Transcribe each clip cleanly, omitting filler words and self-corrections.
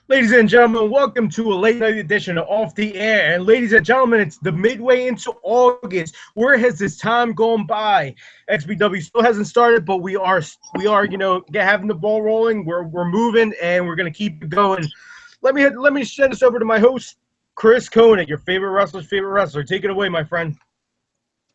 Ladies and gentlemen, welcome to a late night edition of Off the Air. And ladies and gentlemen, it's the midway into August. Where has this time gone by? XBW still hasn't started, but we are having the ball rolling. We're moving, and we're gonna keep it going. Let me send this over to my host, Chris Koenig, your favorite wrestler's favorite wrestler. Take it away, my friend.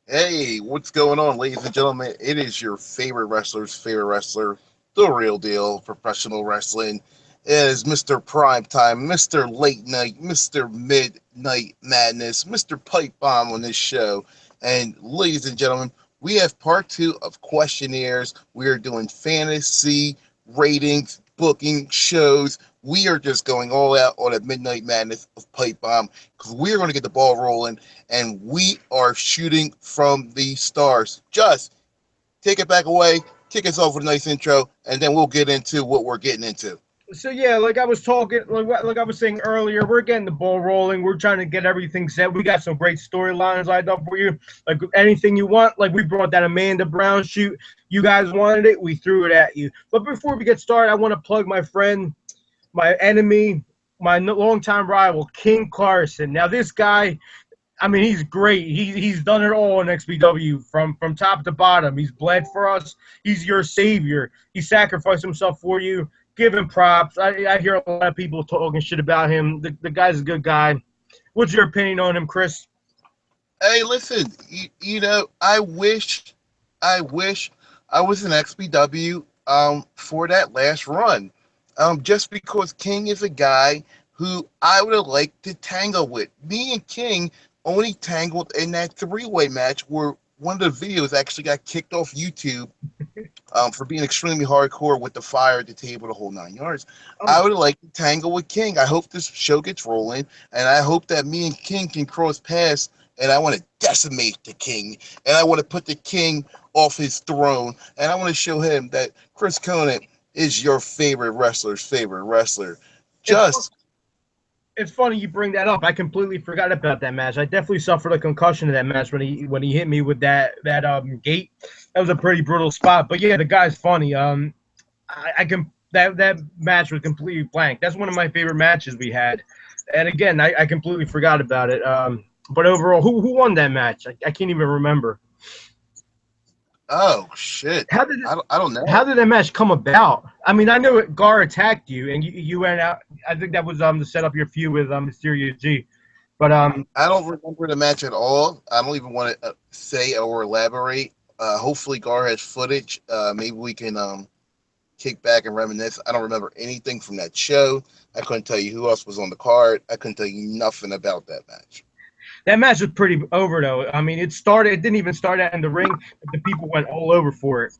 Hey, what's going on, ladies and gentlemen? It is your favorite wrestler's favorite wrestler, the real deal, professional wrestling. It is Mr. Primetime, Mr. Late Night, Mr. Midnight Madness, Mr. Pipe Bomb on this show. And ladies and gentlemen, we have part two of questionnaires. We are doing fantasy ratings, booking shows. We are just going all out on a Midnight Madness of Pipe Bomb because we are going to get the ball rolling and we are shooting from the stars. Just take it back away, kick us off with a nice intro, and then we'll get into what we're getting into. So yeah, like I was talking, like I was saying earlier, we're getting the ball rolling. We're trying to get everything set. We got some great storylines lined up for you. Like anything you want. Like we brought that Amanda Brown shoot. You guys wanted it. We threw it at you. But before we get started, I want to plug my friend, my enemy, my longtime rival, King Carson. Now this guy, I mean, he's great. He's done it all in XPW from top to bottom. He's bled for us. He's your savior. He sacrificed himself for you. Give him props. I hear a lot of people talking shit about him. The guy's a good guy. What's your opinion on him, Chris? Hey, listen, I wish I was in XPW for that last run. Just because King is a guy who I would have liked to tangle with. Me and King only tangled in that three-way match where one of the videos actually got kicked off YouTube for being extremely hardcore with the fire at the table, the whole 9 yards. I Um, would like to tangle with King. I hope this show gets rolling, and I hope that me and King can cross paths. And I want to decimate the King, and I want to put the King off his throne, and I want to show him that Chris Conan is your favorite wrestler's favorite wrestler. it's Just it's funny you bring that up. I completely forgot about that match. I definitely suffered a concussion in that match when he hit me with that gate. That was a pretty brutal spot. But yeah, the guy's funny. I can that match was completely blank. That's one of my favorite matches we had. And again, I completely forgot about it. But overall, who won that match? I can't even remember. oh shit, How did I don't how know. did that match come about? I mean, I know Gar attacked you, and you went out. I think that was to set up your feud with Mysterio G. But I don't remember the match at all. I don't even want to say or elaborate. Hopefully, Gar has footage. Maybe we can kick back and reminisce. I don't remember anything from that show. I couldn't tell you who else was on the card. I couldn't tell you nothing about that match. that match was pretty over though. I mean, it started. It didn't even start out in the ring, but the people went all over for it.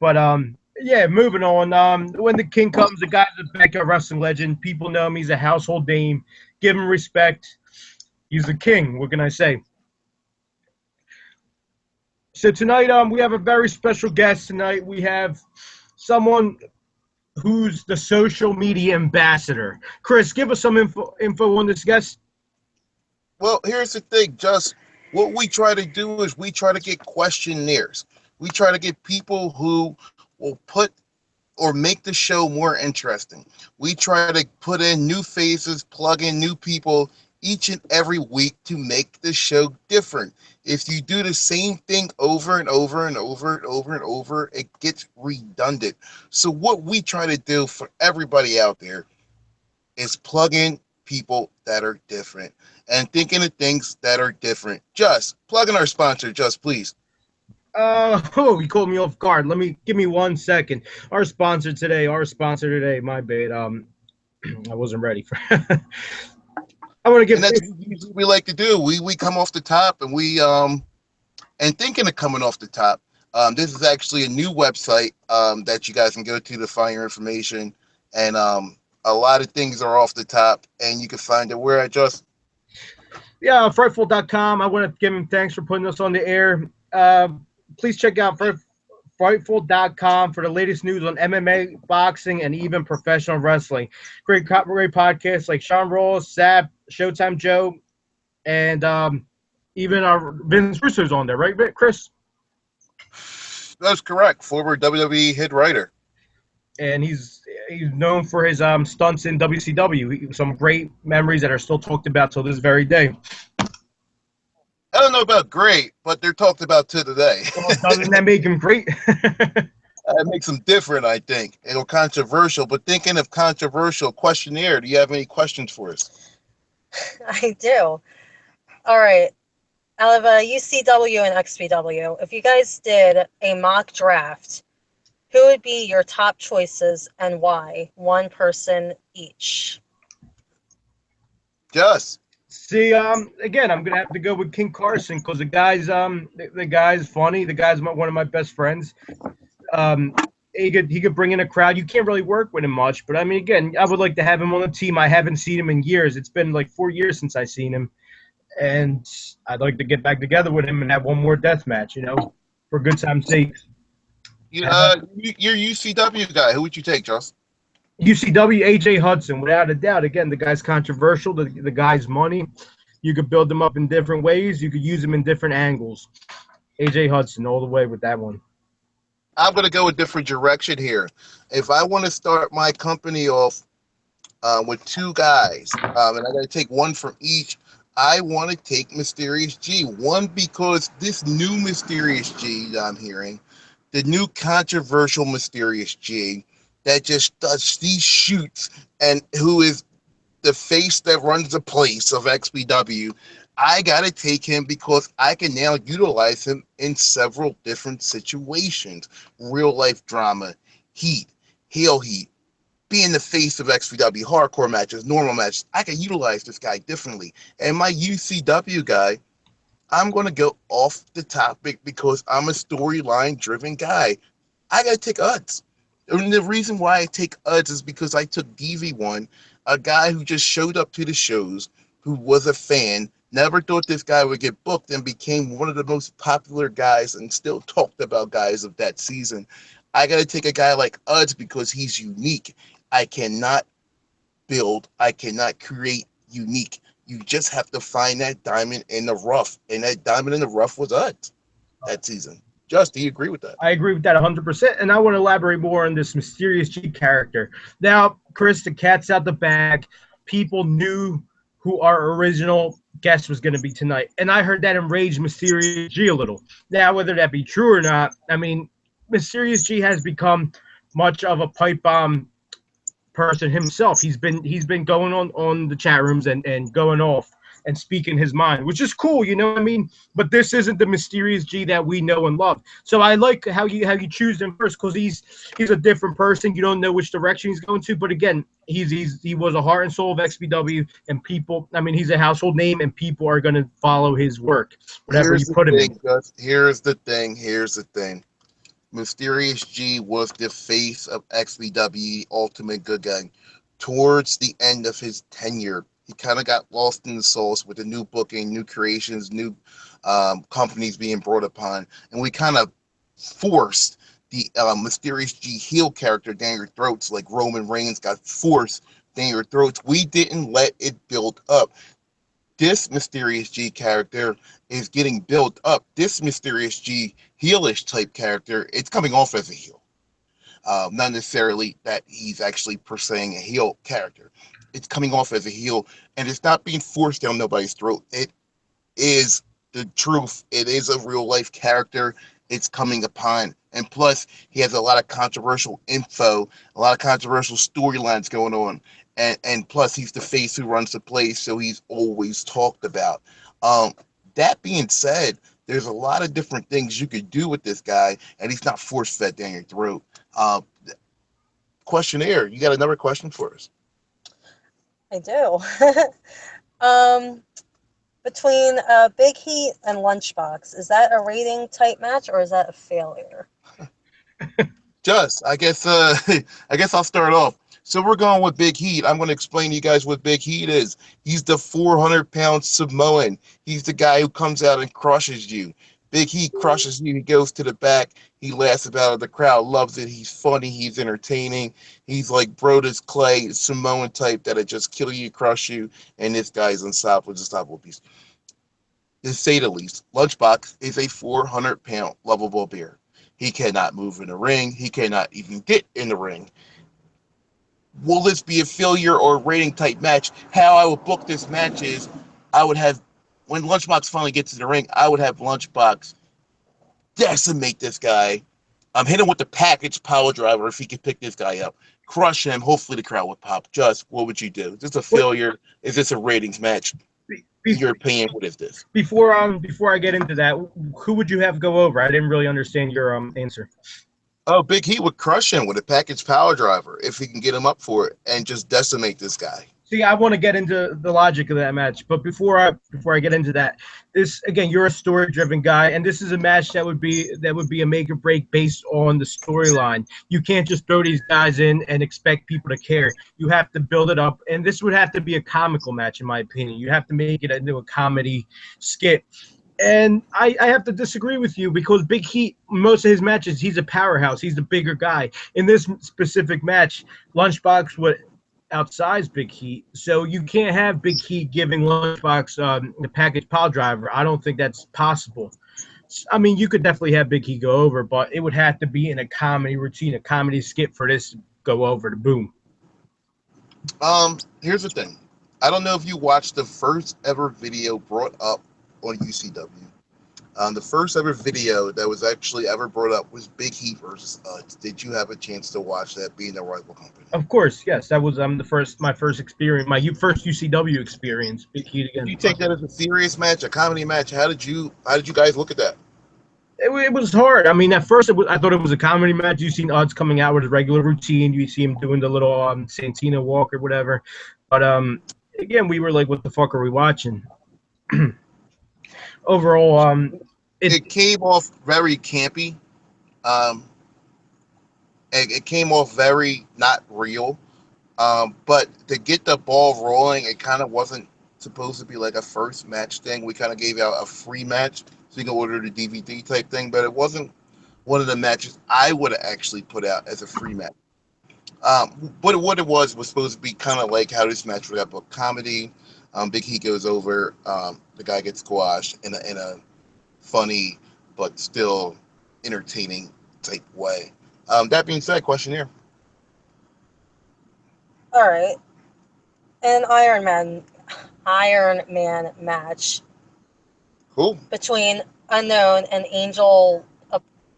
But yeah, moving on. When the King comes, the guy's a backup wrestling legend. People know him. He's a household name. Give him respect. He's the king. What can I say? So tonight, we have a very special guest. Tonight, we have someone who's the social media ambassador. Chris, give us some info on this guest. Well, here's the thing, just what we try to do is we try to get questionnaires. We try to get people who will put or make the show more interesting. We try to put in new faces, plug in new people each and every week to make the show different. If you do the same thing over and over and over and over and over, it gets redundant. So what we try to do for everybody out there is plug in people that are different and thinking of things that are different. Just plug in our sponsor, just please. Oh, you called me off guard. Give me 1 second. Our sponsor today. My bad. I wasn't ready for. I want to And give. that's what we like to do. We come off the top and we and thinking of coming off the top. This is actually a new website that you guys can go to find your information, and a lot of things are off the top, and you can find it where I just Yeah, Frightful.com. I want to give him thanks for putting us on the air. Please check out Frightful.com for the latest news on MMA, boxing, and even professional wrestling. Great podcasts like Sean Ross, Sab, Showtime Joe, and even our Vince Russo's on there, right, Chris? that's correct. Former WWE hit writer. And He's known for his stunts in WCW. Some great memories that are still talked about till this very day. I don't know about great, but they're talked about to today. Well, doesn't that make him great? That makes them different, I think. It'll controversial, but thinking of controversial questionnaire, do you have any questions for us? I do. All right. Out of UCW and XPW, if you guys did a mock draft, who would be your top choices and why? One person each. Just. See, again, I'm gonna have to go with King Carson because the guy's funny. The guy's one of my best friends. Um, he could bring in a crowd. You can't really work with him much, but I mean, again, I would like to have him on the team. I haven't seen him in years. It's been like 4 years since I've seen him, and I'd like to get back together with him and have one more death match, for good time's sake. You're UCW guy. Who would you take, Joss? UCW, AJ Hudson, without a doubt. Again, the guy's controversial. The guy's money. You could build him up in different ways. You could use him in different angles. AJ Hudson, all the way with that one. I'm going to go a different direction here. If I want to start my company off with two guys, and I got to take one from each, I want to take Mysterious G. One, because this new Mysterious G that I'm hearing, the new controversial Mysterious G that just does these shoots and who is the face that runs the place of XPW, I got to take him because I can now utilize him in several different situations. Real life drama, heat, heel heat, being the face of XPW, hardcore matches, normal matches. I can utilize this guy differently. And my UCW guy, I'm going to go off the topic because I'm a storyline driven guy. I got to take Uds. And the reason why I take Uds is because I took DV1, a guy who just showed up to the shows, who was a fan, never thought this guy would get booked, and became one of the most popular guys and still talked about guys of that season. I got to take a guy like Uds because he's unique. I cannot create unique. You just have to find that diamond in the rough, and that diamond in the rough was Uds that season. Just, do you agree with that? I agree with that 100%, and I want to elaborate more on this Mysterious G character. Now, Chris, the cat's out the bag. People knew who our original guest was going to be tonight, and I heard that enraged Mysterious G a little. Now, whether that be true or not, I mean, Mysterious G has become much of a pipe bomb person himself. He's been going on the chat rooms and going off and speaking his mind, which is cool, what I mean? But this isn't the Mysterious G that we know and love. So I like how you choose him first because he's a different person. You don't know which direction he's going to, but again, he was a heart and soul of XPW, and people. I mean, he's a household name, and people are going to follow his work, whatever you put him in. Here's the thing. Mysterious G was the face of XPW Ultimate Good Guy. Towards the end of his tenure, he kind of got lost in the sauce with the new booking, new creations, new companies being brought upon. And we kind of forced the Mysterious G heel character down your throats, like Roman Reigns got forced down your throats. We didn't let it build up. This Mysterious G character is getting built up. This Mysterious G heelish type character, it's coming off as a heel. Not necessarily that he's actually portraying a heel character. It's coming off as a heel, and it's not being forced down nobody's throat. It is the truth. It is a real life character. It's coming upon. And plus, he has a lot of controversial info, a lot of controversial storylines going on. And plus, he's the face who runs the place, so he's always talked about. That being said, there's a lot of different things you could do with this guy, and he's not force-fed down your throat. Questionnaire, you got another question for us? I do. Between Big Heat and Lunchbox, is that a rating type match or is that a failure? Just, I guess I'll start off. So we're going with Big Heat. I'm going to explain to you guys what Big Heat is. He's the 400-pound Samoan. He's the guy who comes out and crushes you. Big Heat crushes you. He goes to the back. He laughs about it. The crowd loves it. He's funny. He's entertaining. He's like Brodus Clay, Samoan type that'll just kill you, crush you. And this guy's unstoppable beast. To say the least, Lunchbox is a 400-pound lovable bear. He cannot move in the ring. He cannot even get in the ring. will this be a failure or a rating type match? How I would book this match is I would have, when Lunchbox finally gets to the ring, I would have Lunchbox decimate this guy. Hit him with the package power driver if he could pick this guy up. Crush him. Hopefully the crowd would pop. Just what would you do? Is this a failure? Is this a ratings match? In your opinion, what is this? Before I get into that, who would you have go over? I didn't really understand your answer. Oh, Big Heat would crush him with a package power driver if he can get him up for it and just decimate this guy. See, I want to get into the logic of that match, but before I get into that, this again, you're a story-driven guy, and this is a match that would be a make or break based on the storyline. You can't just throw these guys in and expect people to care. You have to build it up, and this would have to be a comical match, in my opinion. You have to make it into a comedy skit. And I have to disagree with you because Big Heat, most of his matches, he's a powerhouse. He's the bigger guy. In this specific match, Lunchbox would outsize Big Heat, so you can't have Big Heat giving Lunchbox the package pile driver. I don't think that's possible. I mean, you could definitely have Big Heat go over, but it would have to be in a comedy routine, a comedy skit for this to go over to boom. Here's the thing. I don't know if you watched the first ever video brought up on UCW. The first ever video that was actually ever brought up was Big Heat versus Uds. Did you have a chance to watch that, being a rival company? Of course, yes. That was my first experience, my first UCW experience. Big Heat against. Did you take that as a serious match, a comedy match? How did you guys look at that? It was hard. I mean, at first I thought it was a comedy match. You seen Uds coming out with his regular routine. You see him doing the little Santino walk or whatever. But again, we were like, "What the fuck are we watching?" Overall, it came off very campy. It came off very not real. But to get the ball rolling, it kind of wasn't supposed to be like a first match thing. We kind of gave out a free match so you can order the DVD type thing, but it wasn't one of the matches I would have actually put out as a free match. But what it was supposed to be kind of like how this match would have booked comedy. Big Heat goes over, the guy gets squashed in a funny but still entertaining type way. That being said, question here. All right. An Iron Man match. Cool. Between Unknown and Angel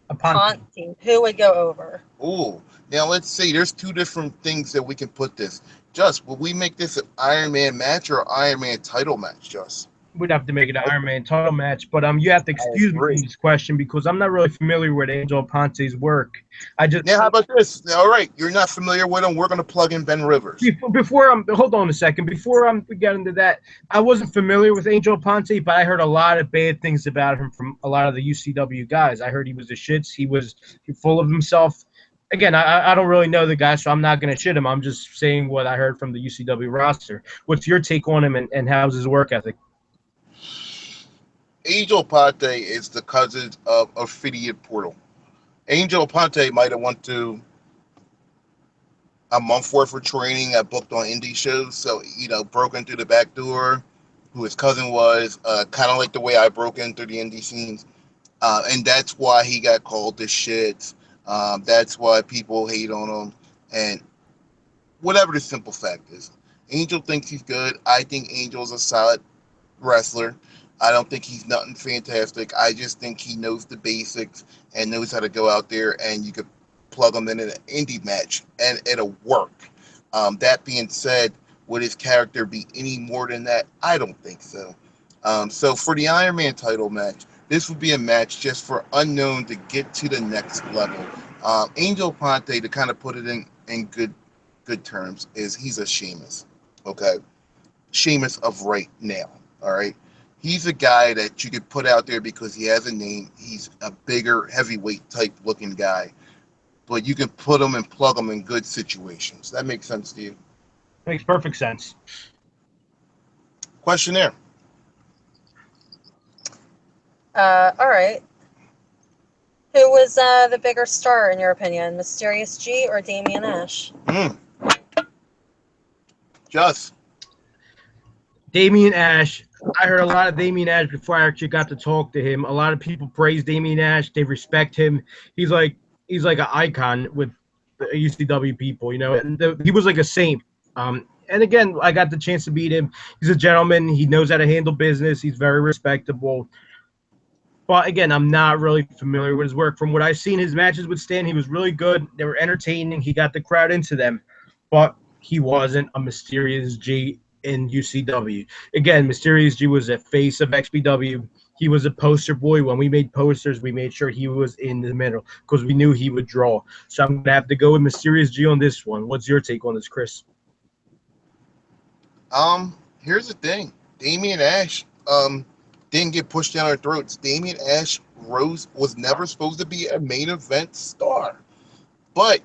Aponte. Who would go over? Ooh. Now let's see. There's two different things that we can put this. Just, will we make this an Iron Man match or an Iron Man title match, Just? We'd have to make it an Iron Man title match, but you have to excuse me from this question because I'm not really familiar with Angel Aponte's work. Now, how about this? All right, you're not familiar with him. We're going to plug in Ben Rivers. Hold on a second. Before we get into that, I wasn't familiar with Angel Aponte, but I heard a lot of bad things about him from a lot of the UCW guys. I heard he was the shits. He was full of himself. Again, I don't really know the guy, so I'm not going to shit him. I'm just saying what I heard from the UCW roster. What's your take on him, and how's his work ethic? Angel Aponte is the cousin of Ophidian Portal. Angel Aponte might have went to a month worth of training at booked on indie shows, so broke in through the back door, who his cousin was, kind of like the way I broke in through the indie scenes, and that's why he got called the shit. That's why people hate on him, and whatever the simple fact is, Angel thinks he's good. I think Angel's a solid wrestler. I don't think he's nothing fantastic. I just think he knows the basics and knows how to go out there, and you could plug him in an indie match and it'll work. That being said, would his character be any more than that? I don't think so. So for the Iron Man title match, this would be a match just for Unknown to get to the next level. Angel Aponte, to kind of put it in good terms, is he's a Sheamus. Okay? Sheamus of right now. All right? He's a guy that you could put out there because he has a name. He's a bigger, heavyweight type looking guy. But you can put him and plug him in good situations. That makes sense to you? Makes perfect sense. Questionnaire. All right. Who was the bigger star, in your opinion? Mysterious G or Damian Ash? Just. Damian Ash. I heard a lot of Damian Ash before I actually got to talk to him. A lot of people praise Damian Ash. They respect him. He's like an icon with the UCW people, and he was like a saint. And again, I got the chance to meet him. He's a gentleman. He knows how to handle business. He's very respectable. But again, I'm not really familiar with his work. From what I've seen, his matches with Stan, he was really good. They were entertaining. He got the crowd into them. But he wasn't a Mysterious G in UCW. Again, Mysterious G was a face of XPW. He was a poster boy. When we made posters, we made sure he was in the middle because we knew he would draw. So I'm going to have to go with Mysterious G on this one. What's your take on this, Chris? Here's the thing. Damian Ash, didn't get pushed down our throats. Damian Ash Rose was never supposed to be a main event star. But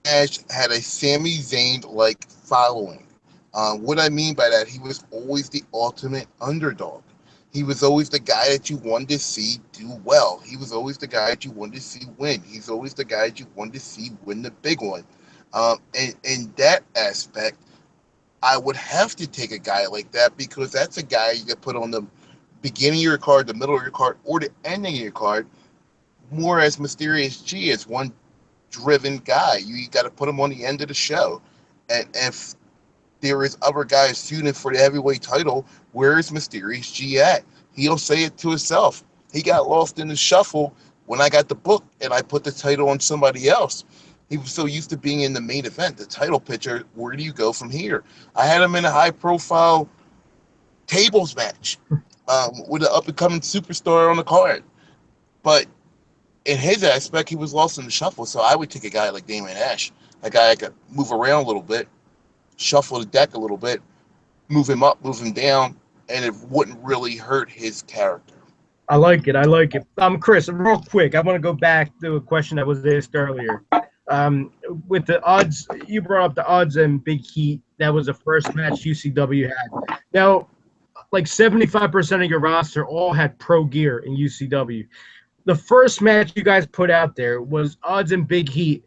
Ash had a Sami Zayn-like following. What I mean by that, he was always the ultimate underdog. He was always the guy that you wanted to see do well. He was always the guy that you wanted to see win. He's always the guy that you wanted to see win the big one. And in that aspect, I would have to take a guy like that because that's a guy you can put on the beginning of your card, the middle of your card, or the ending of your card, more as Mysterious G as one driven guy. You got to put him on the end of the show. And if there is other guys feuding for the heavyweight title, where is Mysterious G at? He'll say it to himself. He got lost in the shuffle when I got the book and I put the title on somebody else. He was so used to being in the main event, the title picture. Where do you go from here? I had him in a high-profile tables match with an up-and-coming superstar on the card. But in his aspect, he was lost in the shuffle. So I would take a guy like Damian Ash, a guy I could move around a little bit, shuffle the deck a little bit, move him up, move him down, and it wouldn't really hurt his character. I like it. I like it. Chris, real quick, I want to go back to a question that was asked earlier. With the odds, you brought up the odds and Big Heat. That was the first match UCW had. Now, like 75% of your roster all had pro gear in UCW. The first match you guys put out there was odds and Big Heat.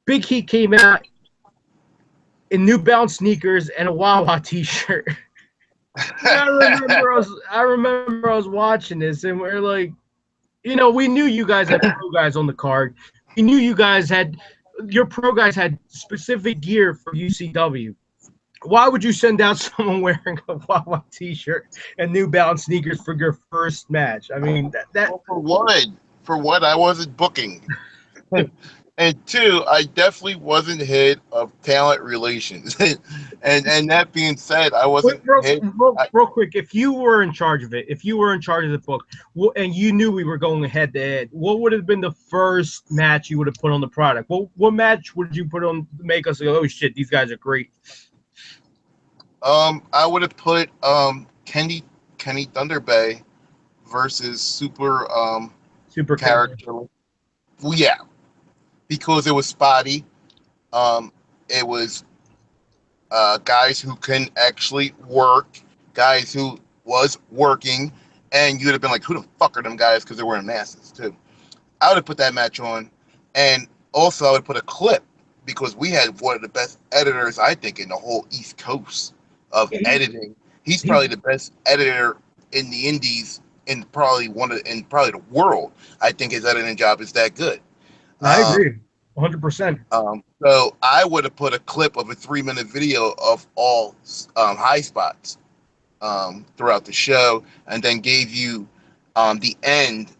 Big Heat came out in New Balance sneakers and a Wawa t-shirt. I remember I was watching this and we're like, we knew you guys had pro guys on the card. We knew you guys your pro guys had specific gear for UCW. Why would you send out someone wearing a Wawa t-shirt and New Balance sneakers for your first match? I mean, that well, for one, I wasn't booking. And two, I definitely wasn't head of talent relations. and that being said, I wasn't real quick, if you were in charge of it, if you were in charge of the book, and you knew we were going head to head, what would have been the first match you would have put on the product? What match would you put on to make us go, oh shit, these guys are great? I would have put Kenny Thunder Bay versus super character. Well, yeah. Because it was spotty. It was guys who can actually work, guys who was working, and you'd have been like, who the fuck are them guys? Because they're wearing masks, too. I would have put that match on. And also, I would put a clip because we had one of the best editors, I think, in the whole East Coast of editing. He's probably the best editor in the indies in probably the world. I think his editing job is that good. I agree, 100%. So I would have put a clip of a 3-minute video of all high spots throughout the show, and then gave you the end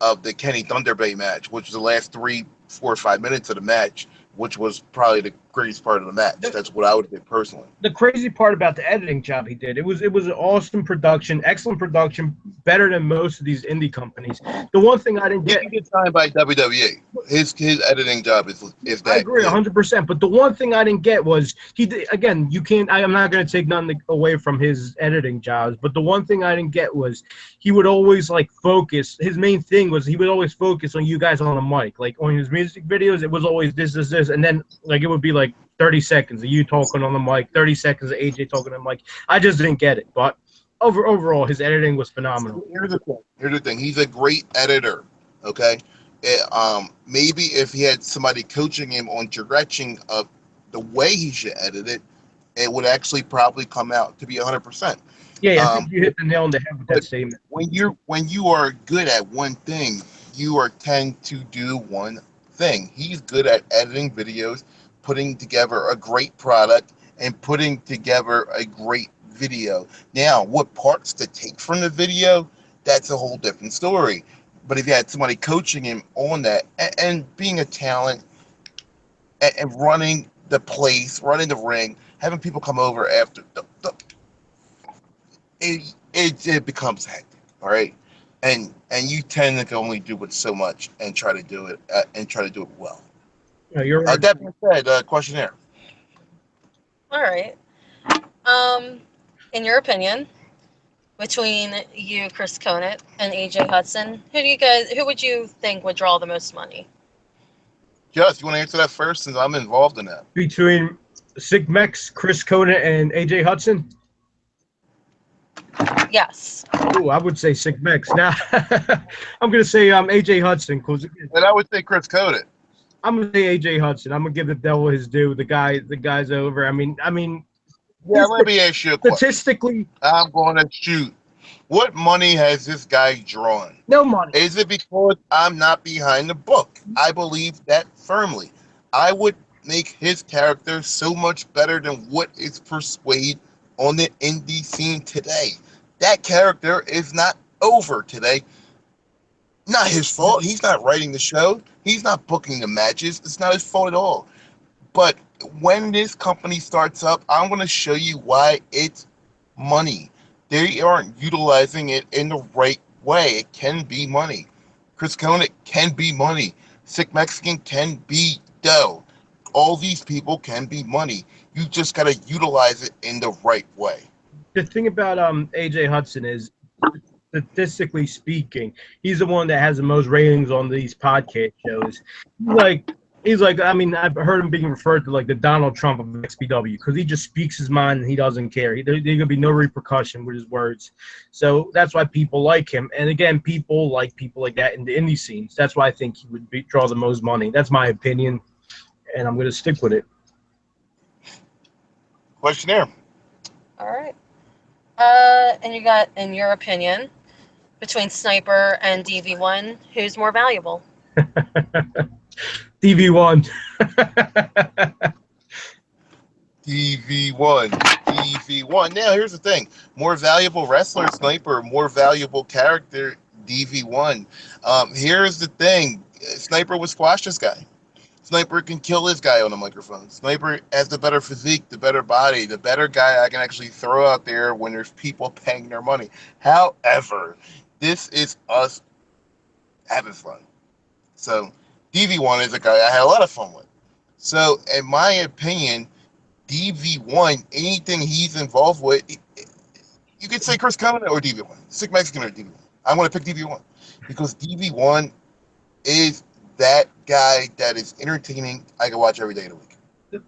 of the Kenny Thunder Bay match, which was the last 3, 4, or 5 minutes of the match, which was probably the greatest part of the match. That's what I would have did personally. The crazy part about the editing job he did, it was an awesome production, excellent production, better than most of these indie companies. The one thing I didn't get, he can get signed by WWE. His editing job is that. I agree 100%. But the one thing I didn't get was you can't. I'm not going to take nothing away from his editing jobs, but the one thing I didn't get was he would always focus. His main thing was he would always focus on you guys on the mic, like on his music videos. It was always this, and then it would be 30 seconds of you talking on the mic, 30 seconds of AJ talking on the mic. I just didn't get it, but overall, his editing was phenomenal. Here's the thing. He's a great editor, okay? Maybe if he had somebody coaching him on direction of the way he should edit it, it would actually probably come out to be 100%. Yeah, I think you hit the nail on the head with that statement. When you are good at one thing, you tend to do one thing. He's good at editing videos, putting together a great product, and putting together a great video. Now, what parts to take from the video, that's a whole different story. But if you had somebody coaching him on that and being a talent and running the place, running the ring, having people come over after, it becomes hectic, all right? And you tend to only do it so much and try to do it well. No, you're right. That being said, questionnaire. All right. Um, in your opinion, between you, Chris Conant, and AJ Hudson, who would you think would draw the most money? Just, you want to answer that first since I'm involved in that? Between Sigmex, Chris Conant, and AJ Hudson. Yes. Oh, I would say Sigmex. Now, I'm gonna say AJ Hudson because And I would say Chris Conant. I'm gonna say AJ Hudson. I'm gonna give the devil his due. The guy's over. I mean, Yeah, let me ask you a question. statistically, I'm going to shoot. What money has this guy drawn? no money. Is it because I'm not behind the book? I believe that firmly. I would make his character so much better than what is persuaded on the indie scene today. That character is not over today. Not his fault. He's not writing the show. He's not booking the matches. It's not his fault at all. But when this company starts up, I'm going to show you why it's money. They aren't utilizing it in the right way. It can be money. Chris Conant can be money. Sick Mexican can be dough. All these people can be money. You just got to utilize it in the right way. The thing about AJ Hudson is, statistically speaking, he's the one that has the most ratings on these podcast shows. He's like, I mean, I've heard him being referred to like the Donald Trump of XPW because he just speaks his mind and he doesn't care. There's going to be no repercussion with his words. So that's why people like him. And again, people like that in the indie scenes. That's why I think he would draw the most money. That's my opinion, and I'm going to stick with it. Questionnaire. All right. And you got, in your opinion, between Sniper and DV1, who's more valuable? DV1. DV1. Now, here's the thing. More valuable wrestler, Sniper. More valuable character, DV1. Here's the thing. Sniper would squash this guy. Sniper can kill this guy on the microphone. Sniper has the better physique, the better body, the better guy I can actually throw out there when there's people paying their money. However, this is us having fun. So DV1 is a guy I had a lot of fun with. So in my opinion, DV1, anything he's involved with, you could say Chris Conant or DV1, Sick Mexican or DV1. I'm going to pick DV1 because DV1 is that guy that is entertaining. I can watch every day of the week.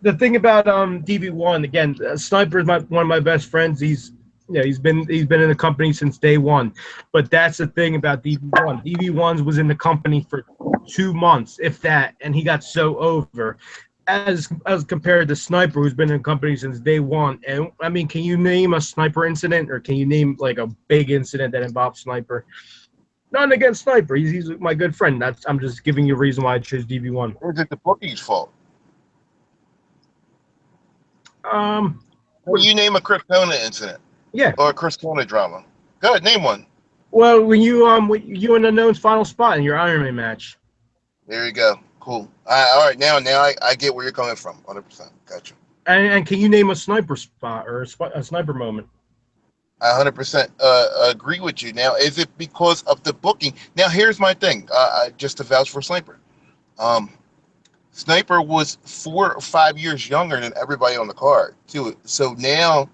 The thing about DV1, again, Sniper is one of my best friends. He's been in the company since day one. But that's the thing about DV1. DV1 was in the company for 2 months, if that, and he got so over. As compared to Sniper, who's been in the company since day one. And I mean, can you name a Sniper incident, or can you name like a big incident that involves Sniper? Nothing against Sniper. He's my good friend. I'm just giving you a reason why I chose DV1. Or is it the booking's fault? Can you name a Chris Conant incident? Yeah. Or a Chris Conant drama? Go ahead, name one. Well, when you and Unknown's final spot in your Iron Man match. There you go. Cool. All right. Now I get where you're coming from. 100%. Gotcha. And can you name a Sniper spot or a Sniper moment? I 100% agree with you. Now, is it because of the booking? Now, here's my thing. Just to vouch for Sniper. Sniper was 4 or 5 years younger than everybody on the card, too. So now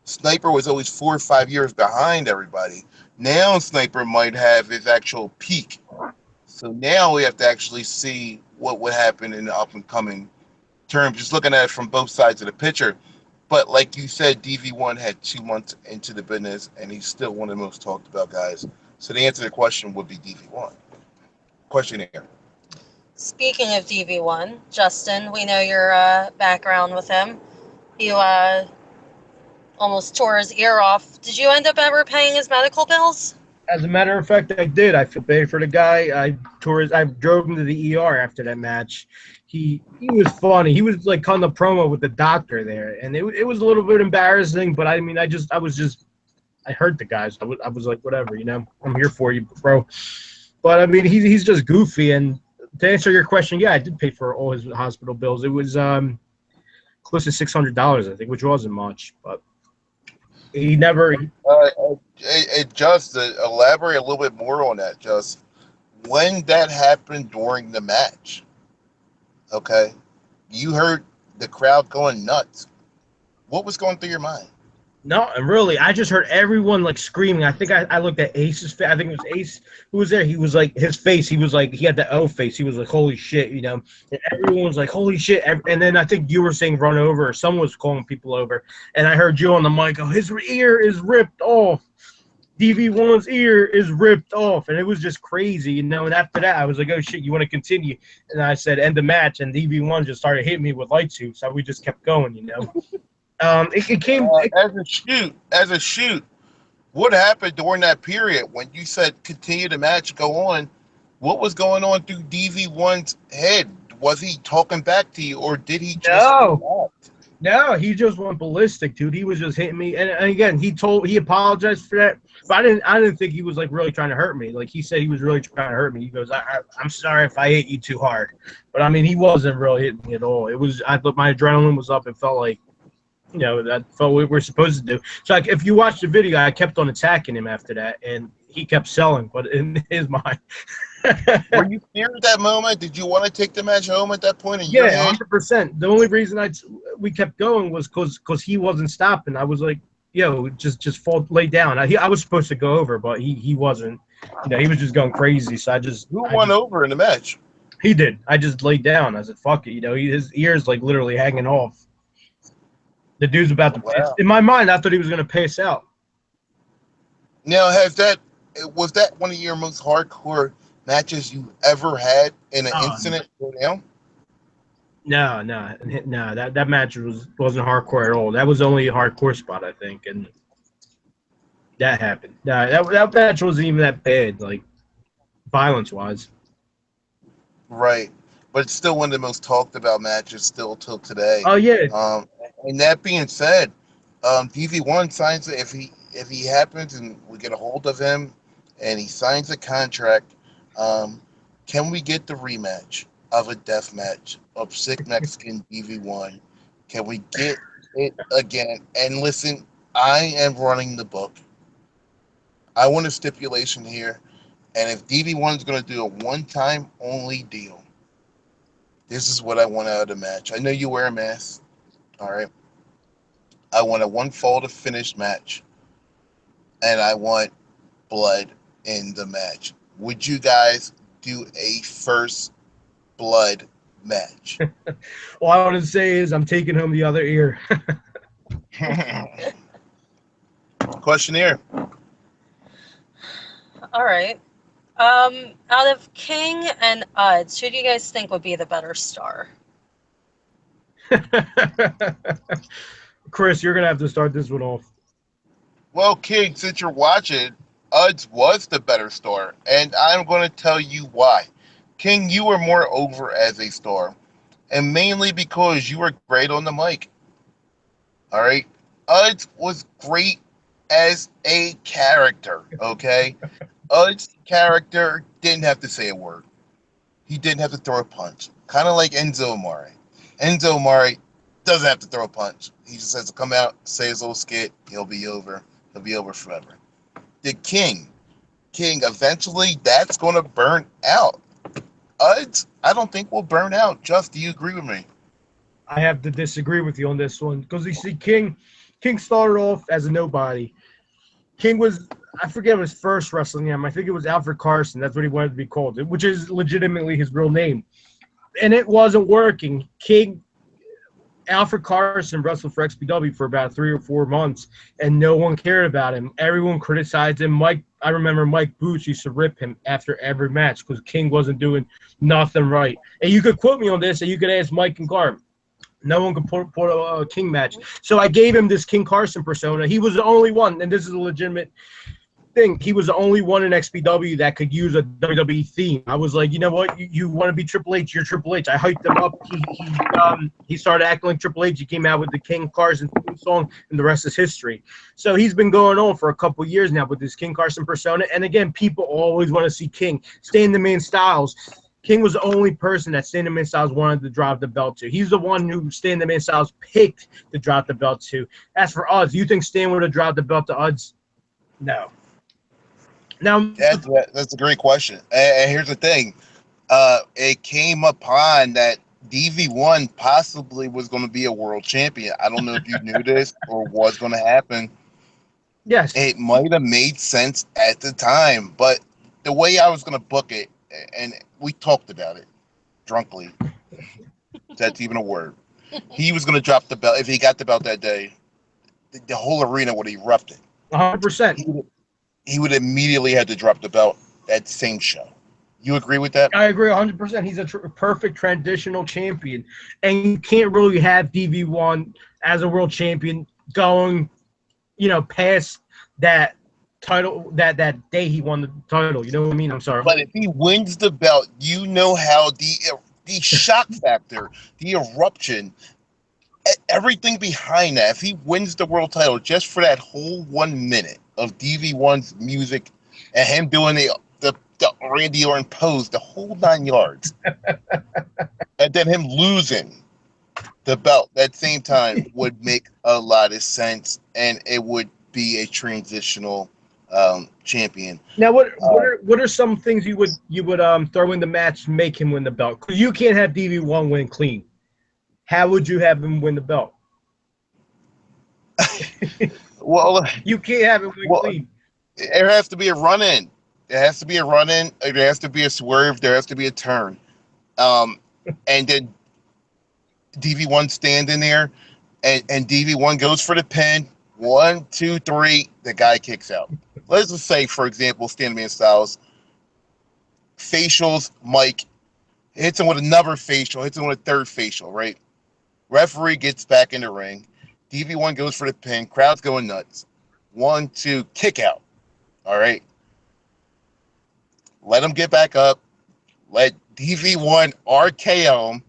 Sniper was always 4 or 5 years behind everybody. Now Sniper might have his actual peak. So now we have to actually see what would happen in the up and coming term, just looking at it from both sides of the picture. But like you said, DV1 had 2 months into the business, and he's still one of the most talked about guys. So the answer to the question would be DV1. Questionnaire. Speaking of DV1, Justin, we know your background with him. You almost tore his ear off. Did you end up ever paying his medical bills? As a matter of fact, I did. I feel bad for the guy. I drove him to the ER after that match. He was funny. He was like on the promo with the doctor there, and it was a little bit embarrassing. But I mean, I hurt the guys. I was like, whatever, I'm here for you, bro. But I mean, he's just goofy. And to answer your question, yeah, I did pay for all his hospital bills. It was close to $600, I think, which wasn't much, but he never. Just to elaborate a little bit more on that, just when that happened during the match, okay, you heard the crowd going nuts. What was going through your mind? No, and really, I just heard everyone like screaming. I think I looked at Ace's face. I think it was Ace who was there. He was like, his face, he was like, he had the O face. He was like, holy shit, And everyone was like, holy shit. And then I think you were saying run over, or someone was calling people over. And I heard you on the mic, oh, his ear is ripped off. DV1's ear is ripped off. And it was just crazy, And after that, I was like, oh shit, you want to continue? And I said, end the match. And DV1 just started hitting me with light tubes. So we just kept going, It came as a shoot. What happened during that period when you said continue the match, go on? What was going on through DV1's head? Was he talking back to you, or did he just No, he just went ballistic, dude. He was just hitting me, and again, he apologized for that. But I didn't think he was like really trying to hurt me. Like he said, he was really trying to hurt me. He goes, I'm sorry if I hit you too hard, but I mean, he wasn't really hitting me at all. I thought my adrenaline was up. It felt like. That felt what we're supposed to do. So like, if you watch the video, I kept on attacking him after that, and he kept selling, but in his mind. Were you scared at that moment? Did you want to take the match home at that point? Yeah, 100%. The only reason we kept going was because he wasn't stopping. I was like, just lay down. I was supposed to go over, but he wasn't. He was just going crazy. So Who won over in the match? He did. I just laid down. I said, fuck it. His ears like literally hanging off. The dude's about to pass. In my mind, I thought he was going to pass out. Now, was that one of your most hardcore matches you ever had in an incident go down? No. That match wasn't hardcore at all. That was only a hardcore spot, I think, and that happened. That match wasn't even that bad, like violence-wise. Right. But it's still one of the most talked about matches still till today. Oh yeah. And that being said, DV1 signs it if he happens and we get a hold of him and he signs a contract. Can we get the rematch of a death match of Sick Mexican DV1? Can we get it again? And listen, I am running the book. I want a stipulation here, and if DV1 is going to do a one-time only deal. This is what I want out of the match. I know you wear a mask. All right. I want a one fall to finish match. And I want blood in the match. Would you guys do a first blood match? All I want to say is I'm taking home the other ear. Questionnaire. All right. Out of King and Uds, who do you guys think would be the better star? Chris, you're going to have to start this one off. Well, King, since you're watching, Uds was the better star, and I'm going to tell you why. King, you were more over as a star, and mainly because you were great on the mic. All right? Uds was great as a character, okay? Uds' character didn't have to say a word. He didn't have to throw a punch. Kind of like Enzo Amore. Enzo Amore doesn't have to throw a punch. He just has to come out, say his little skit, he'll be over. He'll be over forever. The King, eventually that's going to burn out. Uds, I don't think will burn out. Just, do you agree with me? I have to disagree with you on this one because you see, King started off as a nobody. King was, I forget his first wrestling name. I think it was Alfred Carson. That's what he wanted to be called, which is legitimately his real name. And it wasn't working. Alfred Carson wrestled for XPW for about 3 or 4 months, and no one cared about him. Everyone criticized him. I remember Mike Boots used to rip him after every match because King wasn't doing nothing right. And you could quote me on this, and you could ask Mike and Garb. No one could put a King match. So I gave him this King Carson persona. He was the only one, and this is a legitimate thing. He was the only one in XPW that could use a WWE theme. I was like, you know what? You want to be Triple H? You're Triple H. I hyped him up. He started acting like Triple H. He came out with the King Carson theme song, and the rest is history. So he's been going on for a couple of years now with this King Carson persona. And again, people always want to see King. Stan the Man Styles. King was the only person that Stan the Man Styles wanted to drop the belt to. He's the one who Stan the Man Styles picked to drop the belt to. As for Udds, you think Stan would have dropped the belt to Udds? No. Now That's a great question. And here's the thing. It came upon that DV1 possibly was going to be a world champion. I don't know if you knew this or was going to happen. yes. It might have made sense at the time, but the way I was going to book it, and we talked about it drunkly, that's even a word. He was going to drop the belt. If he got the belt that day, the whole arena would have erupted. 100%. He would immediately have to drop the belt at the same show. You agree with that? I agree 100%. He's a perfect transitional champion. And you can't really have DV1 as a world champion going, past that title, that day he won the title. You know what I mean? I'm sorry. But if he wins the belt, you know how the shock factor, the eruption, everything behind that, if he wins the world title just for that whole 1 minute of DV1's music and him doing the Randy Orton pose, the whole 9 yards, and then him losing the belt at the same time would make a lot of sense, and it would be a transitional champion. Now, what are some things you would throw in the match to make him win the belt? Because you can't have DV1 win clean. How would you have him win the belt? Well, you can't have him win clean. There has to be a run-in. There has to be a run-in. There has to be a swerve. There has to be a turn. And then DV1 standing there, and DV1 goes for the pin. 1, 2, 3. The guy kicks out. Let's just say, for example, Stan Man Styles, facials, Mike hits him with another facial, hits him with a third facial, right? Referee gets back in the ring. DV1 goes for the pin. Crowd's going nuts. 1, 2, kick out. All right. Let him get back up. Let DV1 RKO him.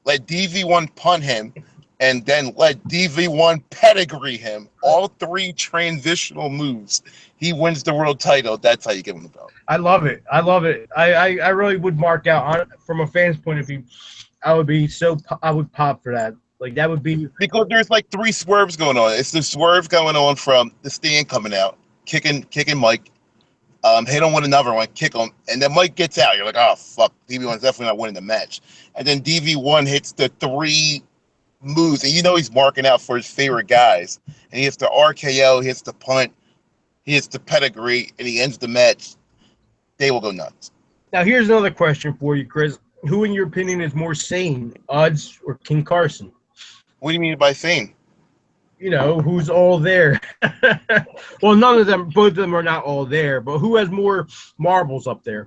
Let DV1 punt him. And then let DV1 pedigree him. All 3 transitional moves. He wins the world title. That's how you give him the belt. I love it. I love it. I really would mark out from a fan's point of view. I would pop for that. Like that would be because there's like 3 swerves going on. It's the swerve going on from the stand coming out, kicking Mike, hit him with another one, kick him, and then Mike gets out. You're like, oh fuck, DV1's definitely not winning the match. And then DV1 hits the 3 moves, and he's marking out for his favorite guys. And he hits the RKO, he hits the punt, he hits the pedigree, and he ends the match. They will go nuts. Now here's another question for you, Chris. Who, in your opinion, is more sane, Udds or King Carson? What do you mean by sane? Who's all there? Well, both of them are not all there, but who has more marbles up there?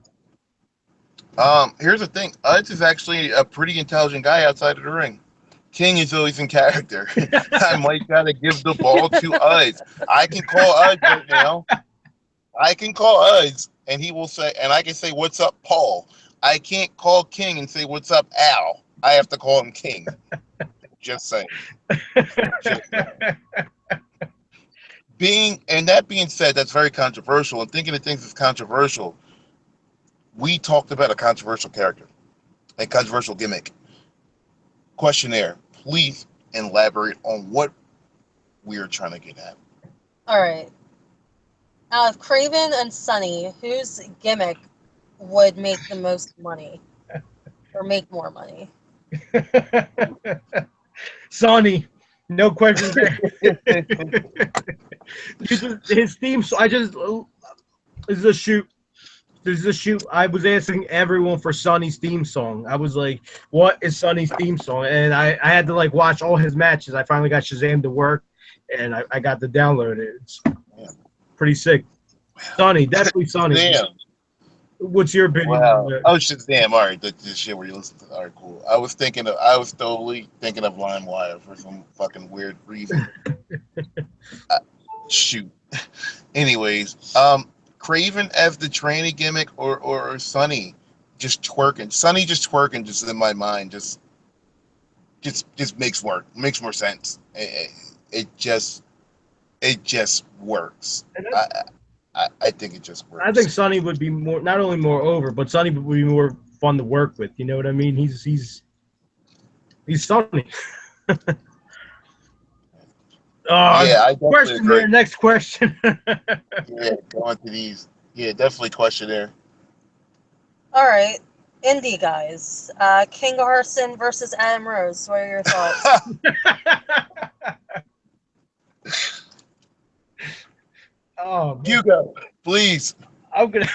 Here's the thing. Udds is actually a pretty intelligent guy outside of the ring. King is always in character. I might gotta give the ball to Udds. I can call Udds right now. I can call Udds, and he will say, and I can say, "What's up, Paul?" I can't call King and say, "What's up, Al?" I have to call him King. Just saying. That being said, that's very controversial. And thinking of things that's controversial, we talked about a controversial character, a controversial gimmick. Questionnaire, please elaborate on what we are trying to get at. All right. Out of Craven and Sunny, whose gimmick would make the most money or make more money? Sonny, no question there. His theme song, this is a shoot. I was asking everyone for Sonny's theme song. I was like, what is Sonny's theme song? And I had to watch all his matches. I finally got Shazam to work, and I got to download it. It's pretty sick. Sonny, definitely Sonny. Damn. What's your opinion? Wow. Oh, Shazam. All right. The shit where you listen to. All right, cool. I was totally thinking of LimeWire for some fucking weird reason. Shoot. Anyways, Craven as the tranny gimmick or Sonny just twerking. Sonny just twerking just in my mind just makes more sense. It just works. And I think it just I think works. Sonny would be more, not only more over, but Sonny would be more fun to work with. You know what I mean? He's Sonny. Yeah, I definitely Question there. agree. Next question. Yeah, going to these. Yeah, definitely question there. All right, indie guys. King Carson versus Adam Rose. What are your thoughts? Oh, man. Hugo, please. I'm gonna.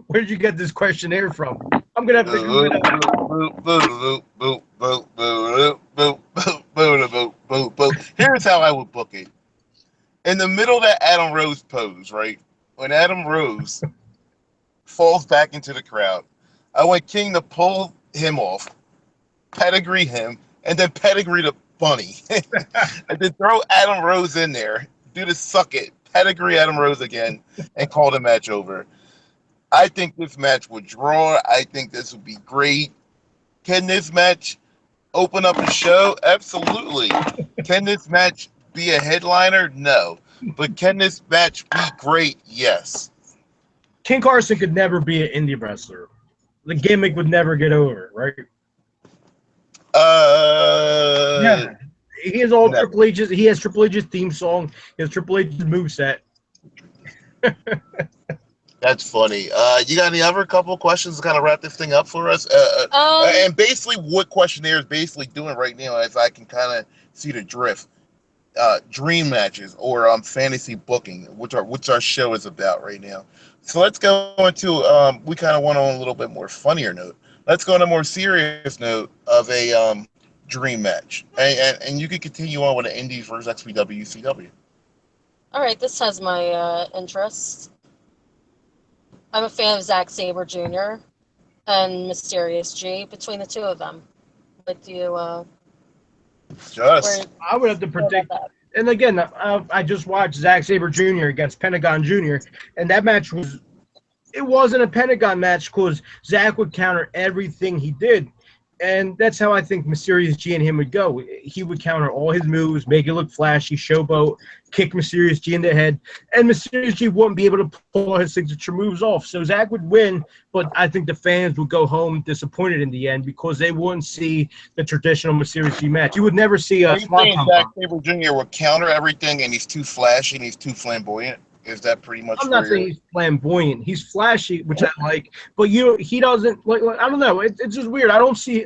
Where did you get this questionnaire from? I'm gonna have to Boop, Google it. boop, boop, boop, boop, boop, boop, boop, boop, boop, boop. Here's how I would book it. In the middle of that Adam Rose pose, right? When Adam Rose falls back into the crowd, I want King to pull him off, pedigree him, and then pedigree the bunny. And then throw Adam Rose in there, do the suck it, pedigree Adam Rose again, and call the match over. I think this match would draw. I think this would be great. Can this match open up a show? Absolutely. Can this match be a headliner? No. But can this match be great? Yes. King Carson could never be an indie wrestler. The gimmick would never get over, right? Yeah. He has all Never. Triple H's. He has Triple H's theme song. He has Triple H's moveset. That's funny. You got any other couple questions to kind of wrap this thing up for us? And basically, what questionnaire is basically doing right now, as I can kind of see the drift, dream matches or fantasy booking, which our show is about right now. So let's go into we kind of went on a little bit more funnier note. Let's go on a more serious note of a dream match, and you can continue on with the Indies versus XPW CW. All right, this has my interest. I'm a fan of Zack Sabre Jr. and Mysterious G. Between the two of them, what do you? Just I would have to predict. And again, I just watched Zack Sabre Jr. against Pentagon Jr. and that match wasn't a Pentagon match because Zack would counter everything he did. And that's how I think Mysterious G and him would go. He would counter all his moves, make it look flashy, showboat, kick Mysterious G in the head, and Mysterious G wouldn't be able to pull his signature moves off. So Zack would win, but I think the fans would go home disappointed in the end because they wouldn't see the traditional Mysterious G match. You would never see a Swanton Zack bomb. Sabre Jr. will counter everything, and he's too flashy and he's too flamboyant. Is that pretty much? I'm not saying he's flamboyant. He's flashy, which I like, but he doesn't like. I don't know. It's just weird. I don't see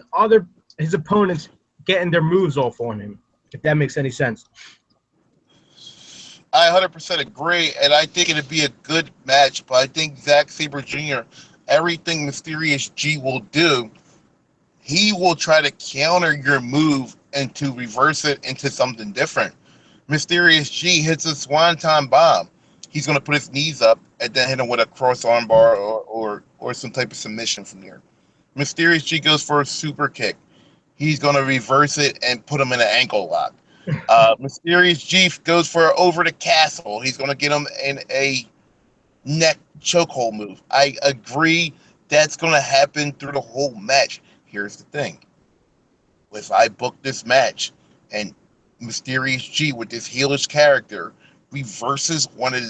his opponents getting their moves off on him. If that makes any sense. I 100% agree, and I think it'd be a good match. But I think Zack Sabre Jr. everything Mysterious G will do, he will try to counter your move and to reverse it into something different. Mysterious G hits a swanton bomb. He's going to put his knees up and then hit him with a cross arm bar or some type of submission from there. Mysterious G goes for a super kick. He's going to reverse it and put him in an ankle lock. Mysterious G goes for over the castle. He's going to get him in a neck chokehold move. I agree that's going to happen through the whole match. Here's the thing. If I book this match and Mysterious G with this heelish character reverses one of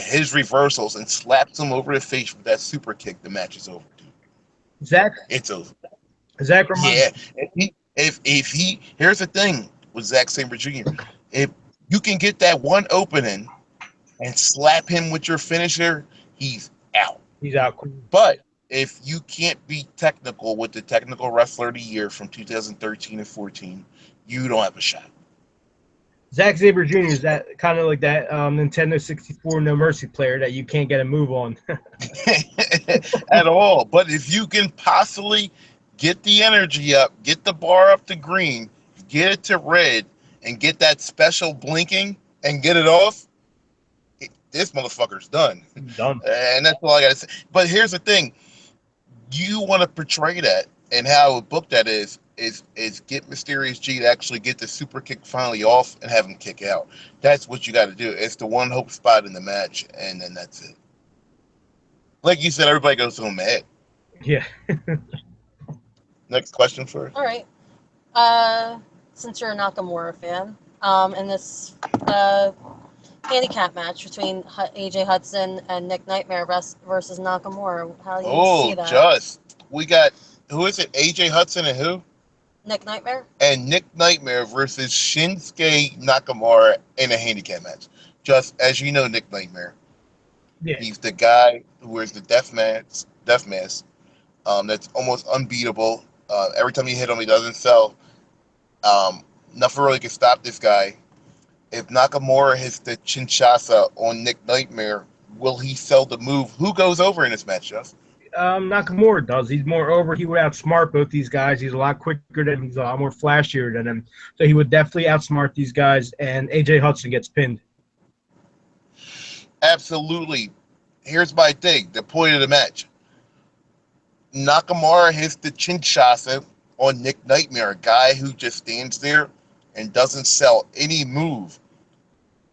his reversals and slaps him over the face with that super kick, the match is over. Zack. It's over. Zack. Yeah. If he here's the thing with Zack Sabre Jr. If you can get that one opening and slap him with your finisher, he's out. He's out. But if you can't be technical with the technical wrestler of the year from 2013 and 14, you don't have a shot. Zack Sabre Jr. is that kind of like that Nintendo 64 No Mercy player that you can't get a move on. At all. But if you can possibly get the energy up, get the bar up to green, get it to red, and get that special blinking and get it off, this motherfucker's done. Done. And that's all I got to say. But here's the thing. You want to portray that, and how I would book that is is get Mysterious G to actually get the super kick finally off and have him kick out. That's what you got to do. It's the one hope spot in the match, and then that's it. Like you said, everybody goes home mad. Yeah. Next question for All right. Since you're a Nakamura fan, in this handicap match between AJ Hudson and Nick Nightmare versus Nakamura, how do you see that? just we got who is it? AJ Hudson and who? Nick Nightmare? And Nick Nightmare versus Shinsuke Nakamura in a handicap match. Just as you know, Nick Nightmare. Yeah. He's the guy who wears the death mask. That's almost unbeatable. Every time you hit him, he doesn't sell. Nothing really can stop this guy. If Nakamura hits the Kinshasa on Nick Nightmare, will he sell the move? Who goes over in this match, Jeff? Nakamura does. He's more over. He would outsmart both these guys. He's a lot quicker than him. He's a lot more flashier than him. So he would definitely outsmart these guys, and AJ Hudson gets pinned. Absolutely. Here's my thing, the point of the match. Nakamura hits the Kinshasa on Nick Nightmare, a guy who just stands there and doesn't sell any move.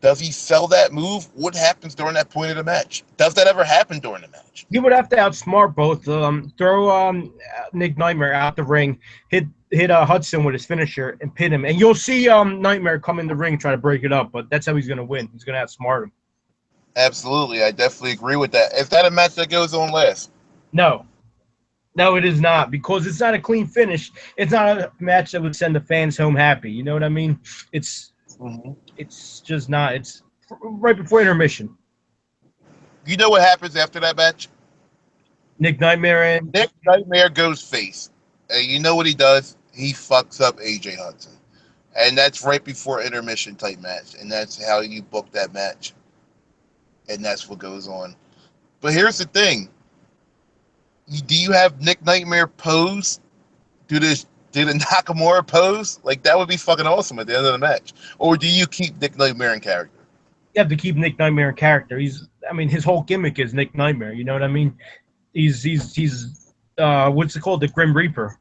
Does he sell that move? What happens during that point of the match? Does that ever happen during the match? He would have to outsmart both. Throw Nick Nightmare out the ring, hit Hudson with his finisher, and pin him. And you'll see Nightmare come in the ring, try to break it up. But that's how he's going to win. He's going to outsmart him. Absolutely. I definitely agree with that. Is that a match that goes on last? No, it is not, because it's not a clean finish. It's not a match that would send the fans home happy. You know what I mean? It's just not. It's right before intermission. You know what happens after that match? Nick Nightmare goes face. And you know what he does? He fucks up AJ Hudson. And that's right before intermission type match. And that's how you book that match. And that's what goes on. But here's the thing. Do you have Nick Nightmare pose? Do the Nakamura pose? Like, that would be fucking awesome at the end of the match. Or do you keep Nick Nightmare in character? You have to keep Nick Nightmare in character. His whole gimmick is Nick Nightmare. You know what I mean? He's what's it called? The Grim Reaper.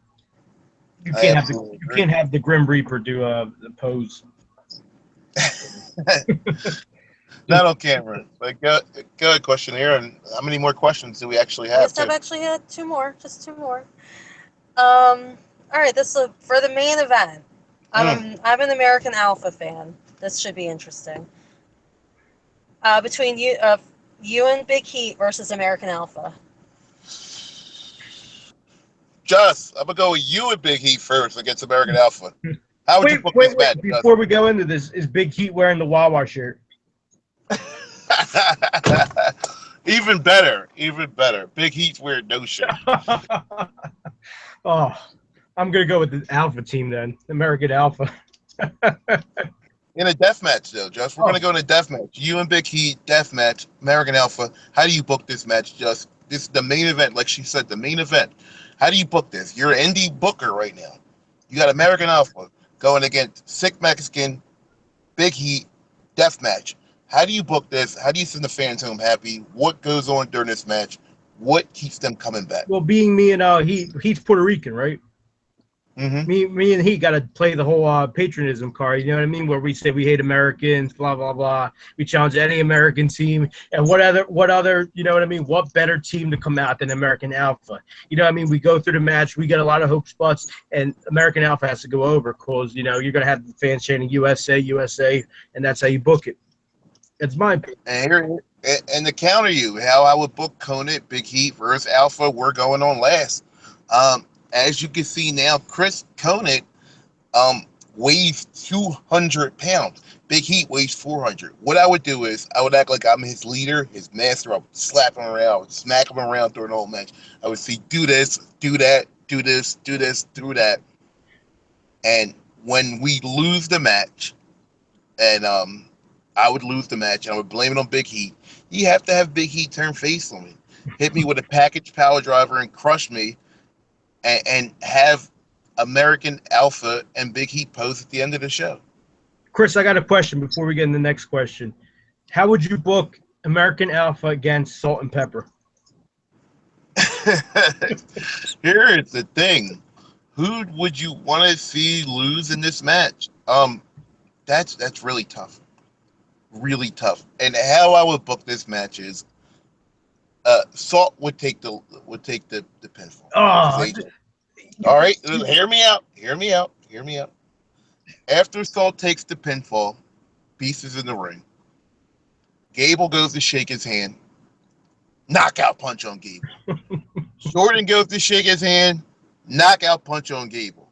You can't have the Grim Reaper do the pose. Not on camera. But go ahead, question here. And how many more questions do we actually have? Yes, I've actually had two more. Just two more. All right, this is for the main event. I'm an American Alpha fan. This should be interesting. Between you and Big Heat versus American Alpha. I'm gonna go with you and Big Heat first against American Alpha. How would you book this match? Before we go into this, is Big Heat wearing the Wawa shirt? Even better. Big Heat's wearing no shirt. Oh, I'm gonna go with the Alpha team then, American Alpha. In a death match, though, Just we're gonna go in a death match. You and Big Heat, death match, American Alpha. How do you book this match, Just? This is the main event, like she said, the main event. How do you book this? You're an indie booker right now. You got American Alpha going against Sick Mexican, Big Heat, death match. How do you book this? How do you send the fans home happy? What goes on during this match? What keeps them coming back? Well, being me and Heat's Puerto Rican, right? Mm-hmm. Me and he got to play the whole patriotism card. You know what I mean? Where we say we hate Americans, blah blah blah. We challenge any American team, and what other? You know what I mean? What better team to come out than American Alpha? You know what I mean? We go through the match, we get a lot of hope spots, and American Alpha has to go over because you're gonna have the fans chanting USA, USA, and that's how you book it. That's my opinion. And to counter you, how I would book Konnan, Big Heat versus Alpha, we're going on last. As you can see now, Chris Konnan weighs 200 pounds. Big Heat weighs 400. What I would do is I would act like I'm his leader, his master. I would slap him around, I would smack him around during the whole match. I would say, do this, do that, do this, do this, do that. And when we lose the match, and I would lose the match, and I would blame it on Big Heat, you have to have Big Heat turn face on me, hit me with a package power driver and crush me, and have American Alpha and Big Heat pose at the end of the show. Chris, I got a question before we get in the next question. How would you book American Alpha against Salt and Pepper? Here is the thing. Who would you want to see lose in this match? That's really tough. And how I would book this match is, Salt would take the pinfall. 'Cause Oh, AJ. All right, hear me out. Hear me out. Hear me out. After Salt takes the pinfall, Beast is in the ring. Gable goes to shake his hand. Knockout punch on Gable. Jordan goes to shake his hand. Knockout punch on Gable.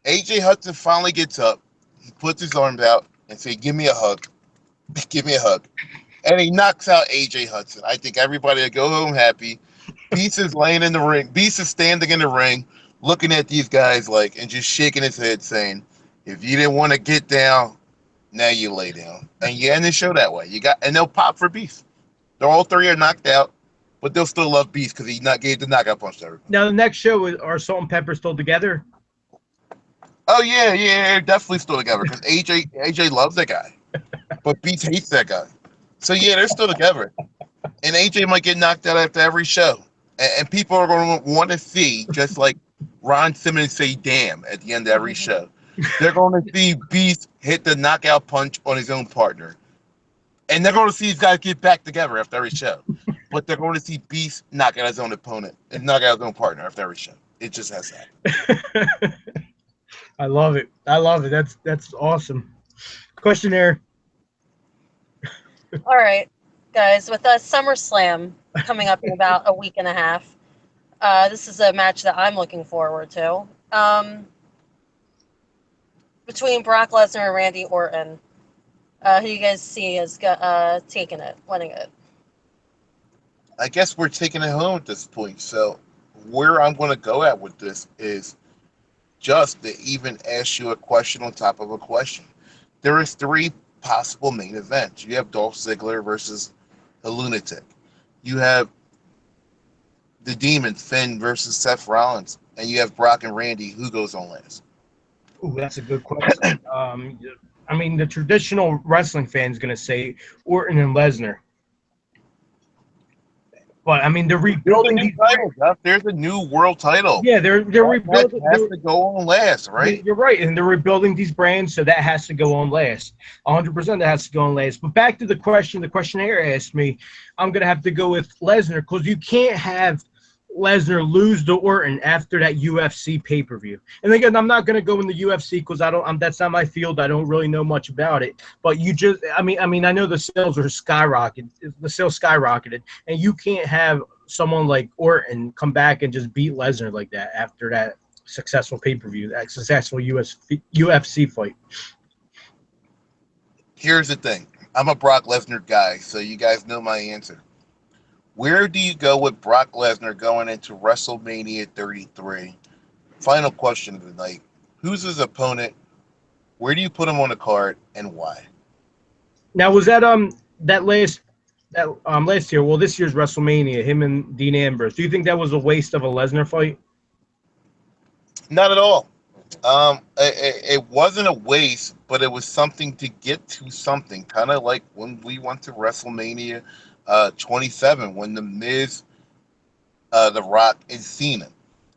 AJ Hudson finally gets up. He puts his arms out and says, "Give me a hug. Give me a hug." And he knocks out AJ Hudson. I think everybody will go home happy. Beast is laying in the ring. Beast is standing in the ring, looking at these guys and just shaking his head, saying, "If you didn't want to get down, now you lay down." And you end the show that way. And they'll pop for Beast. They're all three are knocked out, but they'll still love Beast because he gave the knockout punch to everybody. now the next show are Salt and Pepper still together? Oh yeah, they're definitely still together because AJ loves that guy, but Beast hates that guy. So yeah, they're still together. And AJ might get knocked out after every show, and people are going to want to see, just like Ron Simmons say "damn" at the end of every show. They're going to see Beast hit the knockout punch on his own partner, and they're going to see these guys get back together after every show. But they're going to see Beast knock out his own opponent and knock out his own partner after every show. It just has that. I love it. I love it. That's awesome. Questionnaire. All right, guys, with SummerSlam coming up in about a week and a half, this is a match that I'm looking forward to. Between Brock Lesnar and Randy Orton, who you guys see as taking it, winning it? I guess we're taking it home at this point. So where I'm going to go at with this is just to even ask you a question on top of a question. There is three possible main events. You have Dolph Ziggler versus a lunatic. You have the Demon, Finn versus Seth Rollins. And you have Brock and Randy. Who goes on last? Ooh, that's a good question. I mean, the traditional wrestling fan is going to say Orton and Lesnar. But I mean, they're rebuilding these titles. There's a new world title. Yeah, they're rebuilding. That has to go on last, right? You're right, and they're rebuilding these brands, so that has to go on last. 100% that has to go on last. But back to the question, the questionnaire asked me, I'm gonna have to go with Lesnar because you can't have Lesnar lose to Orton after that UFC pay-per-view. And again, I'm not gonna go in the UFC because that's not my field. I don't really know much about it. But I mean, I know the sales are skyrocketed. The sales skyrocketed, and you can't have someone like Orton come back and just beat Lesnar like that after that successful pay-per-view, that successful UFC fight. Here's the thing. I'm a Brock Lesnar guy, so you guys know my answer. Where do you go with Brock Lesnar going into WrestleMania 33? Final question of the night. Who's his opponent? Where do you put him on the card, and why? Now, was that last year? Well, this year's WrestleMania, him and Dean Ambrose. Do you think that was a waste of a Lesnar fight? Not at all. It wasn't a waste, but it was something to get to something. Kind of like when we went to WrestleMania 27, when The Miz, The Rock, and Cena.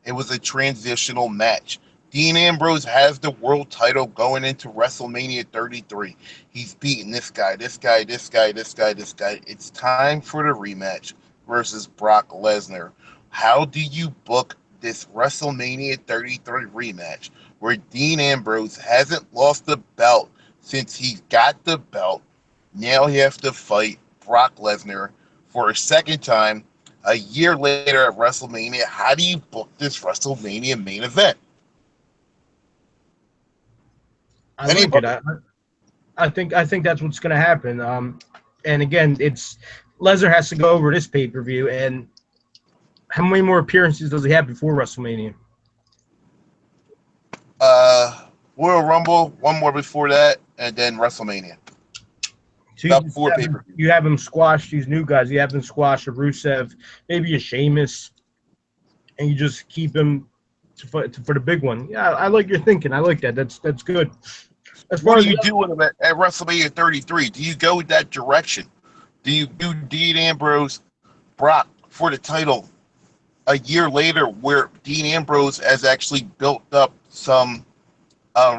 It was a transitional match. Dean Ambrose has the world title going into WrestleMania 33. He's beating this guy, this guy, this guy, this guy, this guy. It's time for the rematch versus Brock Lesnar. How do you book this WrestleMania 33 rematch where Dean Ambrose hasn't lost the belt since he got the belt? Now he has to fight Brock Lesnar for a second time a year later at WrestleMania. How do you book this WrestleMania main event? I like it. I think that's what's going to happen. And again, Lesnar has to go over this pay-per-view. And how many more appearances does he have before WrestleMania? Royal Rumble, one more before that, and then WrestleMania. So you have him squash these new guys. You have him squash a Rusev, maybe a Sheamus, and you just keep him for the big one. Yeah, I like your thinking. I like that. That's good. What do you do with him at WrestleMania 33? Do you go that direction? Do you do Dean Ambrose, Brock for the title a year later where Dean Ambrose has actually built up some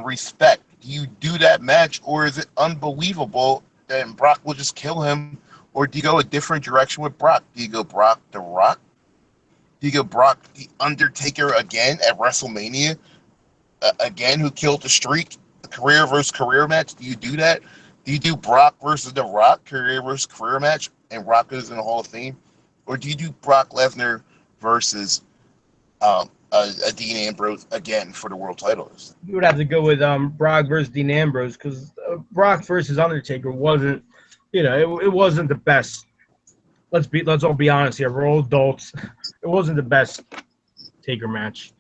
respect. Do you do that match, or is it unbelievable and Brock will just kill him? Or do you go a different direction with Brock? Do you go Brock the Rock? Do you go Brock the Undertaker again at WrestleMania? Again, who killed the streak? A career versus career match? Do you do that? Do you do Brock versus The Rock, career versus career match, and Rock goes in the Hall of Fame? Or do you do Brock Lesnar versus a Dean Ambrose again for the world titles? You would have to go with Brock versus Dean Ambrose because Brock versus Undertaker wasn't, it wasn't the best. Let's all be honest here. We're all adults. It wasn't the best Taker match.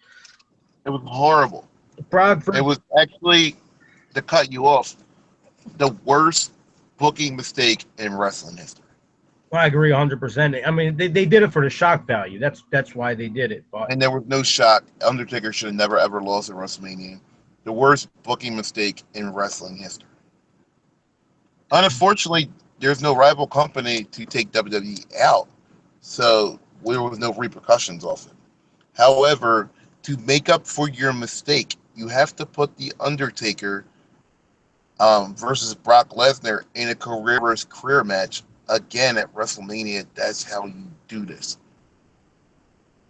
It was horrible. It was actually, to cut you off, the worst booking mistake in wrestling history. Well, I agree 100%. I mean, they did it for the shock value. That's why they did it. But And there was no shock. Undertaker should have never ever lost at WrestleMania. The worst booking mistake in wrestling history. Unfortunately, there's no rival company to take WWE out, so there was no repercussions off it. However, to make up for your mistake, you have to put the Undertaker versus Brock Lesnar in a career versus career match again at WrestleMania. That's how you do this.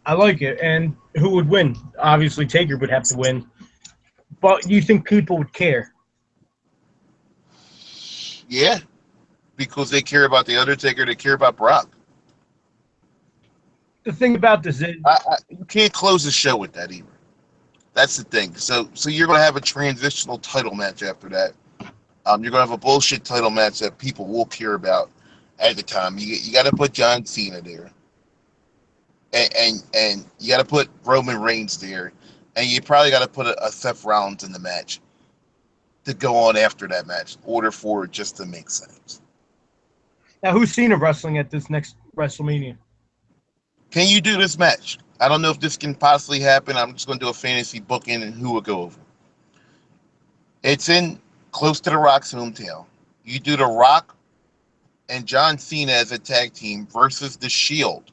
I like it. And who would win? Obviously, Taker would have to win. But do you think people would care? Yeah, because they care about the Undertaker, they care about Brock. The thing about this is, You can't close the show with that either. That's the thing. So you're going to have a transitional title match after that. You're going to have a bullshit title match that people will care about at the time. You got to put John Cena there, and you got to put Roman Reigns there, and you probably got to put a Seth Rollins in the match to go on after that match in order for it just to make sense. now who's Cena wrestling at this next WrestleMania? Can you do this match? I don't know if this can possibly happen. I'm just going to do a fantasy booking and who will go over. It's in close to The Rock's hometown. You do The Rock and John Cena as a tag team versus The Shield.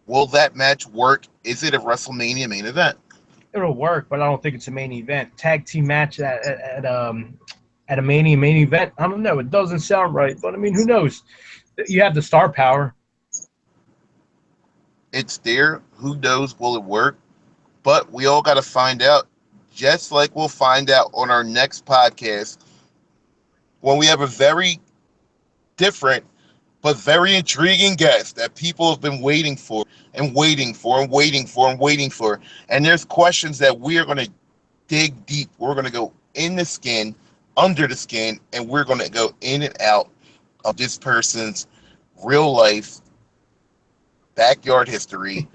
Will that match work? Is it a WrestleMania main event? It'll work, but I don't think it's a main event. Tag team match at a Mania main event. I don't know. It doesn't sound right, but I mean, who knows? You have the star power. It's there. Who knows? Will it work? But we all got to find out, just like we'll find out on our next podcast when we have a very different but very intriguing guest that people have been waiting for and waiting for and waiting for and waiting for. And there's questions that we are going to dig deep. We're going to go in the skin, under the skin, and we're going to go in and out of this person's real life backyard history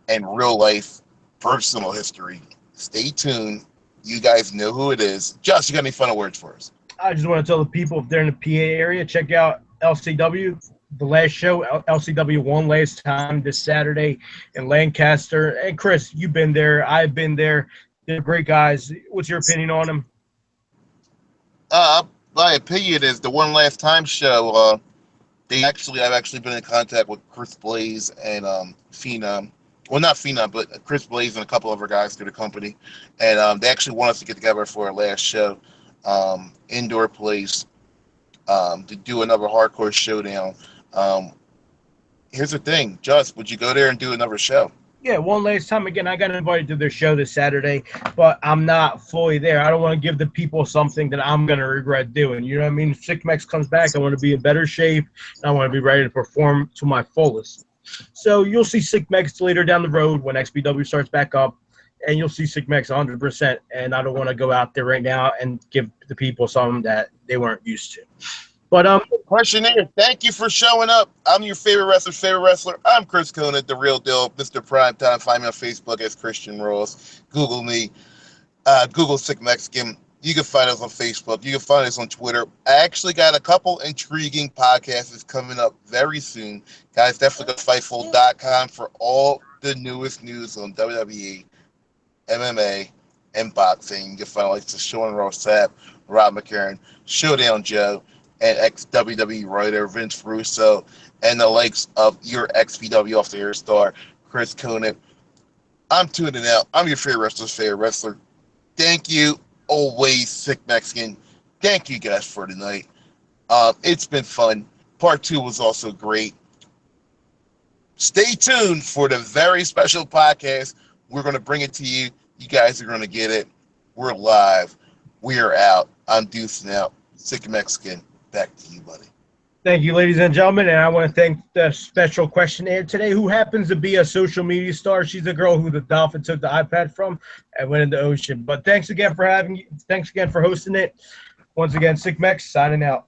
and real life personal history. Stay tuned. You guys know who it is. Josh, you got any final words for us? I just want to tell the people if they're in the PA area, check out LCW. The last show, LCW won last time this Saturday in Lancaster. And Chris, you've been there. I've been there. They're great guys. What's your opinion on them? My opinion is the one last time show. I've actually been in contact with Chris Blaze and Phenom. Well, not Phenom, but Chris Blaze and a couple other guys through the company. And they actually want us to get together for our last show, indoor place, to do another hardcore showdown. Here's the thing, Just, would you go there and do another show? Yeah, one last time. Again, I got invited to their show this Saturday, but I'm not fully there. I don't want to give the people something that I'm going to regret doing. You know what I mean? If Sick Mex comes back, I want to be in better shape, and I want to be ready to perform to my fullest. So you'll see Sick Mex later down the road when XPW starts back up, and you'll see Sick Mex 100%, and I don't want to go out there right now and give the people something that they weren't used to. But question here. Thank you for showing up. I'm your favorite wrestler. I'm Chris Conant, the real deal, Mr. Primetime. Find me on Facebook as Christian Ross. Google me. Google Sick Mexican. You can find us on Facebook. You can find us on Twitter. I actually got a couple intriguing podcasts coming up very soon. Guys, definitely go to Fightful.com for all the newest news on WWE, MMA, and boxing. You can find like the Sean Ross Sapp, Rob McCarron, Showdown Joe, and ex-WWE writer Vince Russo, and the likes of your XPW off the air star, Chris Conant. I'm tuning out. I'm your favorite wrestler's favorite wrestler. Thank you, always Sick Mexican. Thank you guys for tonight. It's been fun. Part 2 was also great. Stay tuned for the very special podcast. We're going to bring it to you. You guys are going to get it. We're live. We are out. I'm Deucing out. Sick Mexican. Back to you, buddy. Thank you, ladies and gentlemen, and I want to thank the special questionnaire today, who happens to be a social media star. She's a girl who the dolphin took the iPad from and went in the ocean. But thanks again for hosting it. Once again, Sick Mex signing out.